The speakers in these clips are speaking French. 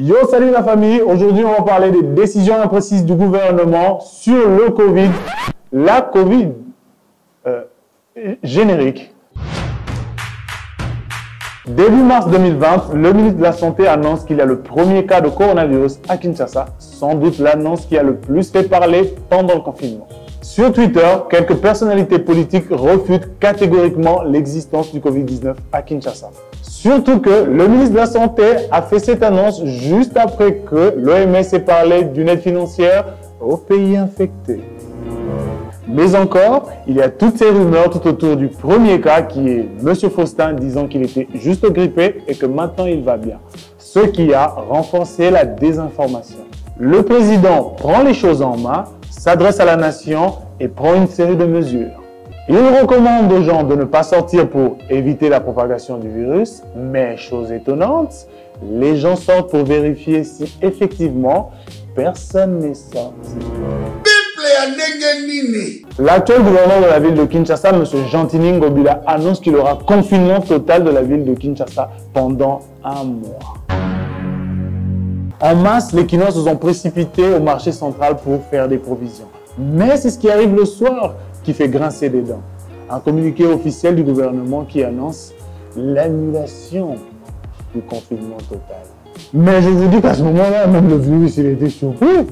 Yo, salut la famille. Aujourd'hui, on va parler des décisions imprécises du gouvernement sur le Covid. La Covid générique. Début mars 2020, le ministre de la Santé annonce qu'il y a le premier cas de coronavirus à Kinshasa, sans doute l'annonce qui a le plus fait parler pendant le confinement. Sur Twitter, quelques personnalités politiques refutent catégoriquement l'existence du Covid-19 à Kinshasa. Surtout que le ministre de la Santé a fait cette annonce juste après que l'OMS ait parlé d'une aide financière aux pays infectés. Mais encore, il y a toutes ces rumeurs tout autour du premier cas qui est M. Faustin disant qu'il était juste grippé et que maintenant il va bien. Ce qui a renforcé la désinformation. Le président prend les choses en main, s'adresse à la nation et prend une série de mesures. Il recommande aux gens de ne pas sortir pour éviter la propagation du virus, mais chose étonnante, les gens sortent pour vérifier si effectivement personne n'est sorti. L'actuel gouverneur de la ville de Kinshasa, M. Gentini Ngobila, annonce qu'il aura confinement total de la ville de Kinshasa pendant un mois. En masse, les Kinois se sont précipités au marché central pour faire des provisions. Mais c'est ce qui arrive le soir qui fait grincer des dents. Un communiqué officiel du gouvernement qui annonce l'annulation du confinement total. Mais je vous dis qu'à ce moment-là, même le virus, il était surpris.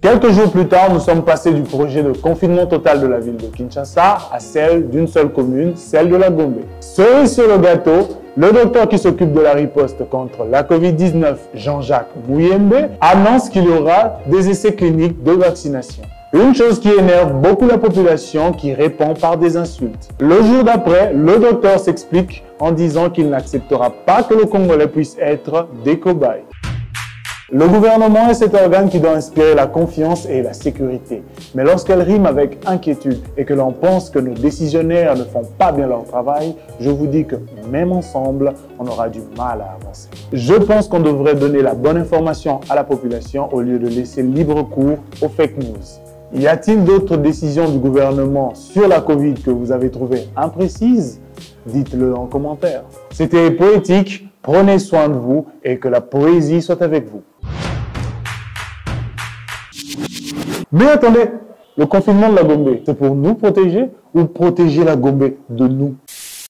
Quelques jours plus tard, nous sommes passés du projet de confinement total de la ville de Kinshasa à celle d'une seule commune, celle de la Gombe. Cerise sur le gâteau, le docteur qui s'occupe de la riposte contre la Covid-19, Jean-Jacques Mouyembe, annonce qu'il y aura des essais cliniques de vaccination. Une chose qui énerve beaucoup la population qui répond par des insultes. Le jour d'après, le docteur s'explique en disant qu'il n'acceptera pas que le Congolais puisse être des cobayes. Le gouvernement est cet organe qui doit inspirer la confiance et la sécurité. Mais lorsqu'elle rime avec inquiétude et que l'on pense que nos décisionnaires ne font pas bien leur travail, je vous dis que même ensemble, on aura du mal à avancer. Je pense qu'on devrait donner la bonne information à la population au lieu de laisser libre cours aux fake news. Y a-t-il d'autres décisions du gouvernement sur la Covid que vous avez trouvées imprécises? Dites-le en commentaire. C'était Poétique, prenez soin de vous et que la poésie soit avec vous. Mais attendez, le confinement de la Gombe, c'est pour nous protéger ou protéger la Gombe de nous?